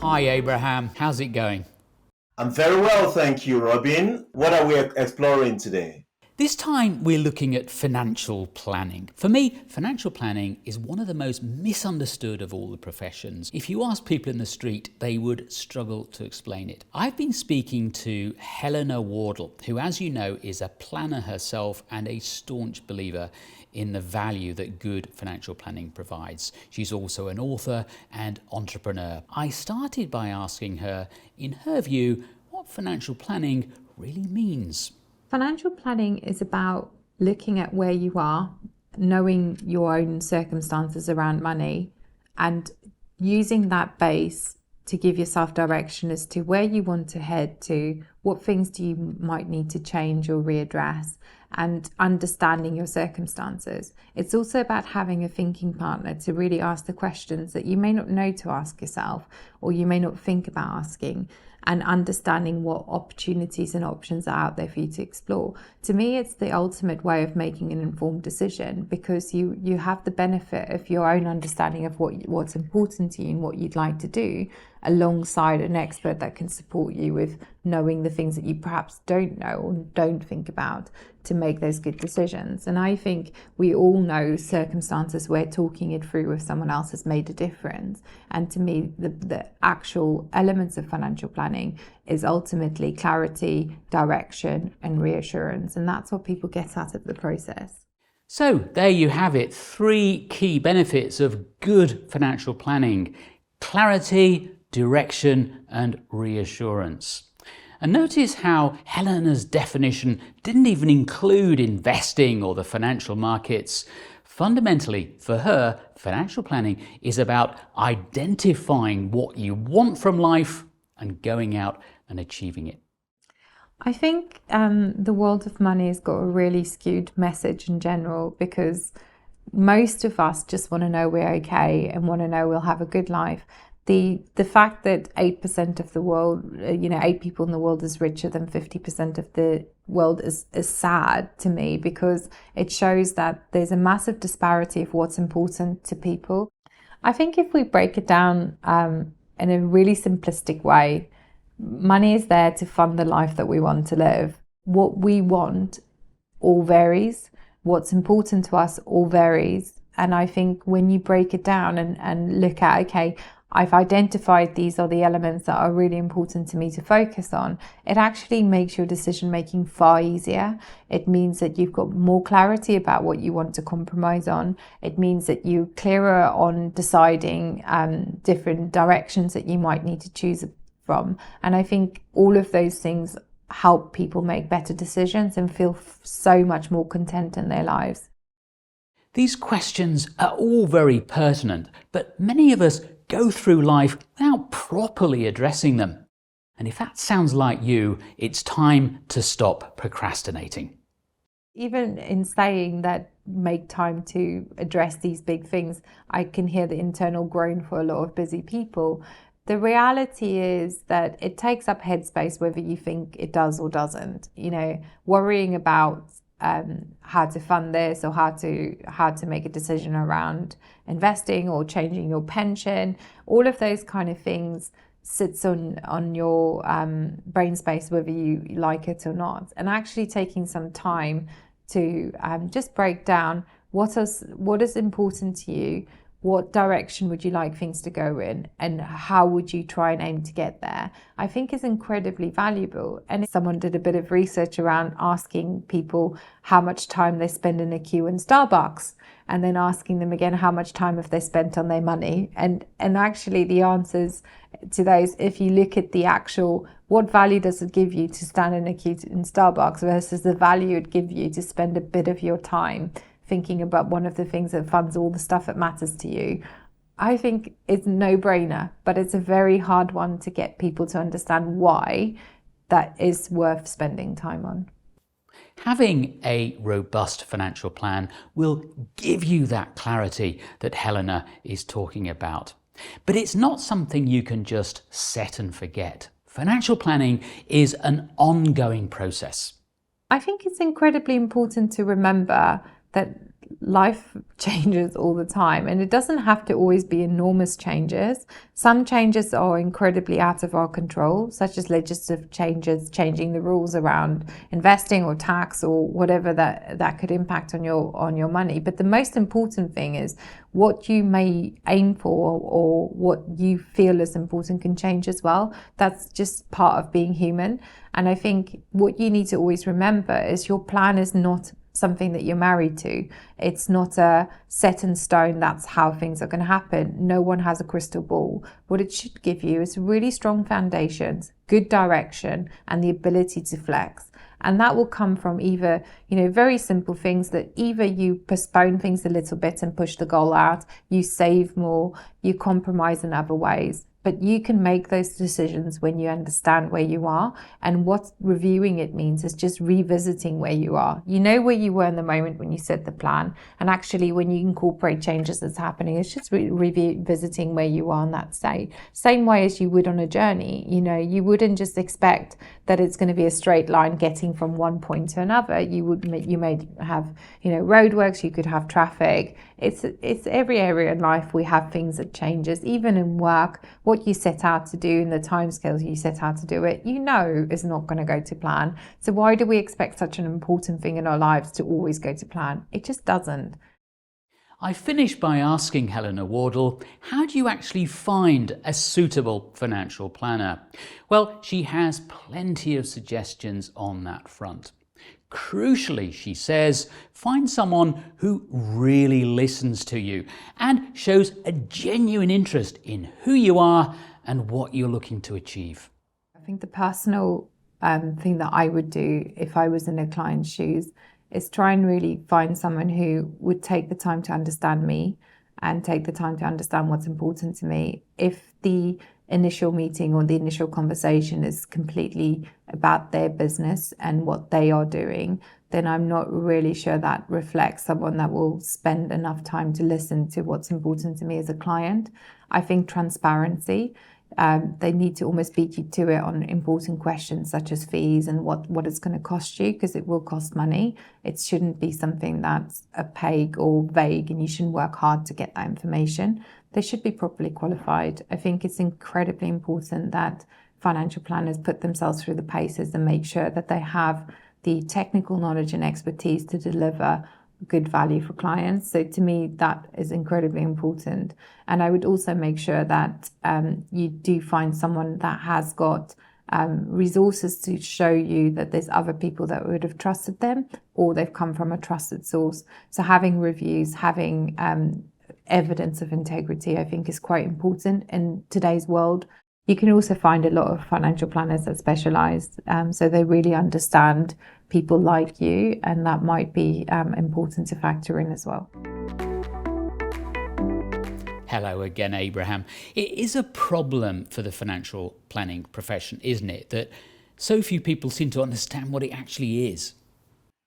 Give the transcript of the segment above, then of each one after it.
Hi Abraham, how's it going? I'm very well, thank you, Robin. What are we exploring today? This time we're looking at financial planning. For me, financial planning is one of the most misunderstood of all the professions. If you ask people in the street, they would struggle to explain it. I've been speaking to Helena Wardle, who, as you know, is a planner herself and a staunch believer in the value that good financial planning provides. She's also an author and entrepreneur. I started by asking her, in her view, what financial planning really means. Financial planning is about looking at where you are, knowing your own circumstances around money, and using that base to give yourself direction as to where you want to head to, what things do you might need to change or readdress, and understanding your circumstances. It's also about having a thinking partner to really ask the questions that you may not know to ask yourself, or you may not think about asking, and understanding what opportunities and options are out there for you to explore. To me, it's the ultimate way of making an informed decision, because you have the benefit of your own understanding of what's important to you and what you'd like to do, alongside an expert that can support you with knowing the things that you perhaps don't know or don't think about to make those good decisions. And I think we all know circumstances where talking it through with someone else has made a difference. And to me, the actual elements of financial planning is ultimately clarity, direction, and reassurance. And that's what people get out of the process. So there you have it, 3 key benefits of good financial planning: clarity, direction, and reassurance. And notice how Helena's definition didn't even include investing or the financial markets. Fundamentally, for her, financial planning is about identifying what you want from life and going out and achieving it. I think the world of money has got a really skewed message in general, because most of us just want to know we're okay and want to know we'll have a good life. The fact that 8% of the world, 8 people in the world is richer than 50% of the world is sad to me, because it shows that there's a massive disparity of what's important to people. I think if we break it down in a really simplistic way, money is there to fund the life that we want to live. What we want all varies. What's important to us all varies. And I think when you break it down and look at, okay, I've identified these are the elements that are really important to me to focus on, it actually makes your decision making far easier. It means that you've got more clarity about what you want to compromise on. It means that you're clearer on deciding different directions that you might need to choose from. And I think all of those things help people make better decisions and feel so much more content in their lives. These questions are all very pertinent, but many of us go through life without properly addressing them. And if that sounds like you, it's time to stop procrastinating. Even in saying that, make time to address these big things, I can hear the internal groan for a lot of busy people. The reality is that it takes up headspace whether you think it does or doesn't. Worrying about how to fund this, or how to make a decision around investing or changing your pension, all of those kind of things sits on your brain space whether you like it or not. And actually taking some time to just break down what is important to you, what direction would you like things to go in, and how would you try and aim to get there, I think is incredibly valuable. And someone did a bit of research around asking people how much time they spend in a queue in Starbucks, and then asking them again how much time have they spent on their money. And actually the answers to those, if you look at the actual, what value does it give you to stand in a queue in Starbucks versus the value it gives you to spend a bit of your time thinking about one of the things that funds all the stuff that matters to you, I think it's a no-brainer, but it's a very hard one to get people to understand why that is worth spending time on. Having a robust financial plan will give you that clarity that Helena is talking about. But it's not something you can just set and forget. Financial planning is an ongoing process. I think it's incredibly important to remember that life changes all the time, and it doesn't have to always be enormous changes. Some changes are incredibly out of our control, such as legislative changes, changing the rules around investing or tax or whatever that could impact on your money. But the most important thing is what you may aim for or what you feel is important can change as well. That's just part of being human. And I think what you need to always remember is your plan is not something that you're married to. It's not a set in stone, that's how things are going to happen. No one has a crystal ball. What it should give you is really strong foundations, good direction, and the ability to flex. And that will come from either, very simple things that either you postpone things a little bit and push the goal out, you save more, you compromise in other ways. But you can make those decisions when you understand where you are. And what reviewing it means is just revisiting where you are. You know where you were in the moment when you set the plan. And actually, when you incorporate changes that's happening, it's just revisiting where you are in that state. Same way as you would on a journey. You wouldn't just expect that it's going to be a straight line getting from one point to another. You may have, roadworks, you could have traffic. It's every area in life we have things that changes, even in work. What you set out to do and the timescales you set out to do it, is not going to go to plan. So why do we expect such an important thing in our lives to always go to plan? It just doesn't. I finished by asking Helena Wardle, how do you actually find a suitable financial planner? Well, she has plenty of suggestions on that front. Crucially, she says, find someone who really listens to you and shows a genuine interest in who you are and what you're looking to achieve. I think the personal thing that I would do if I was in a client's shoes is try and really find someone who would take the time to understand me and take the time to understand what's important to me. If the initial meeting or the initial conversation is completely about their business and what they are doing, then I'm not really sure that reflects someone that will spend enough time to listen to what's important to me as a client. I think transparency, they need to almost beat you to it on important questions such as fees and what it's going to cost you, because it will cost money. It shouldn't be something that's opaque or vague and you shouldn't work hard to get that information. They should be properly qualified. I think it's incredibly important that financial planners put themselves through the paces and make sure that they have the technical knowledge and expertise to deliver good value for clients. So to me, that is incredibly important. And I would also make sure that you do find someone that has got resources to show you that there's other people that would have trusted them or they've come from a trusted source. So having reviews, having evidence of integrity, I think is quite important in today's world. You can also find a lot of financial planners that specialize, so they really understand people like you, and that might be important to factor in as well. Hello again, Abraham. It is a problem for the financial planning profession, isn't it, that so few people seem to understand what it actually is?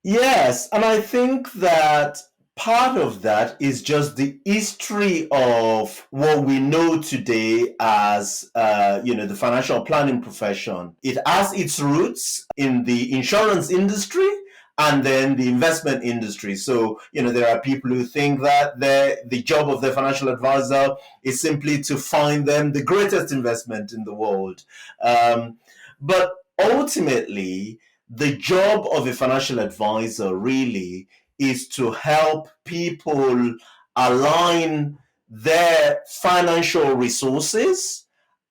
Yes, and I think that part of that is just the history of what we know today as, the financial planning profession. It has its roots in the insurance industry and then the investment industry. So, there are people who think that the job of the financial advisor is simply to find them the greatest investment in the world. But ultimately, the job of a financial advisor really is to help people align their financial resources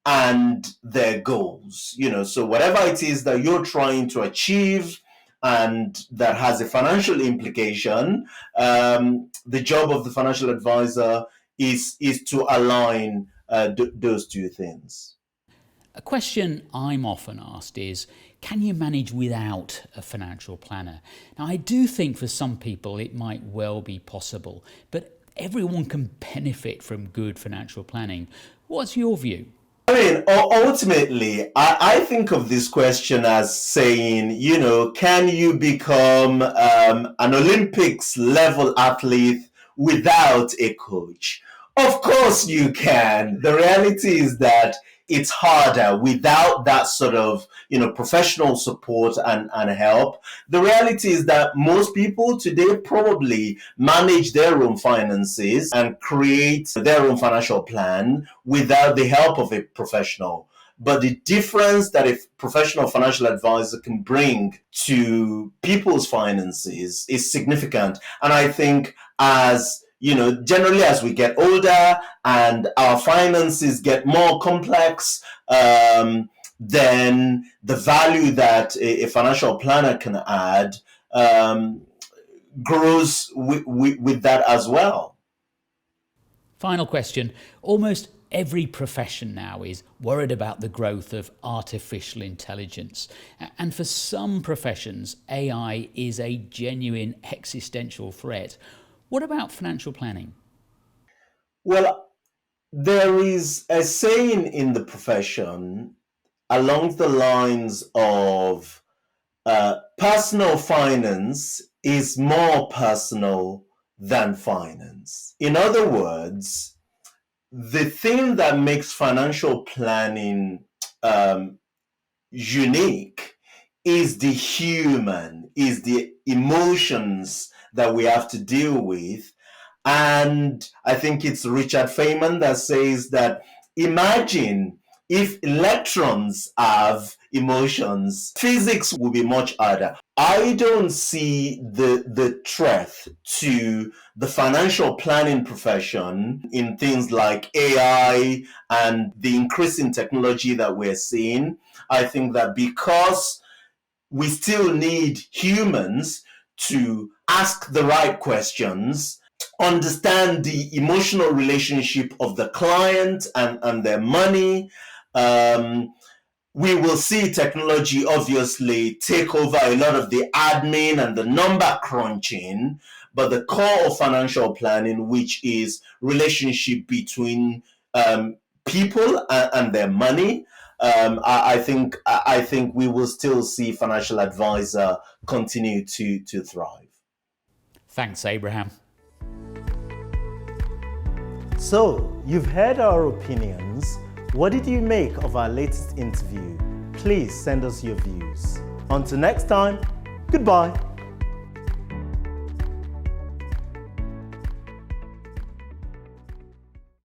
and their goals. So whatever it is that you're trying to achieve and that has a financial implication, the job of the financial advisor is to align those two things. A question I'm often asked is, can you manage without a financial planner? Now, I do think for some people it might well be possible, but everyone can benefit from good financial planning. What's your view? I mean, ultimately, I think of this question as saying, can you become an Olympics level athlete without a coach? Of course you can. The reality is that it's harder without that sort of, professional support and help. The reality is that most people today probably manage their own finances and create their own financial plan without the help of a professional. But the difference that a professional financial advisor can bring to people's finances is significant. And I think generally as we get older and our finances get more complex, then the value that a financial planner can add grows with that as well. Final question. Almost every profession now is worried about the growth of artificial intelligence. And for some professions, AI is a genuine existential threat. What about financial planning? Well, there is a saying in the profession along the lines of personal finance is more personal than finance. In other words, the thing that makes financial planning unique is the human, is the emotions that we have to deal with. And I think it's Richard Feynman that says that imagine if electrons have emotions, physics will be much harder. I don't see the threat to the financial planning profession in things like AI and the increasing technology that we're seeing. I think that because we still need humans to ask the right questions, understand the emotional relationship of the client and their money. We will see technology obviously take over a lot of the admin and the number crunching, but the core of financial planning, which is relationship between people and their money, I think we will still see financial advisor continue to thrive. Thanks, Abraham. So, you've heard our opinions. What did you make of our latest interview? Please send us your views. Until next time, goodbye.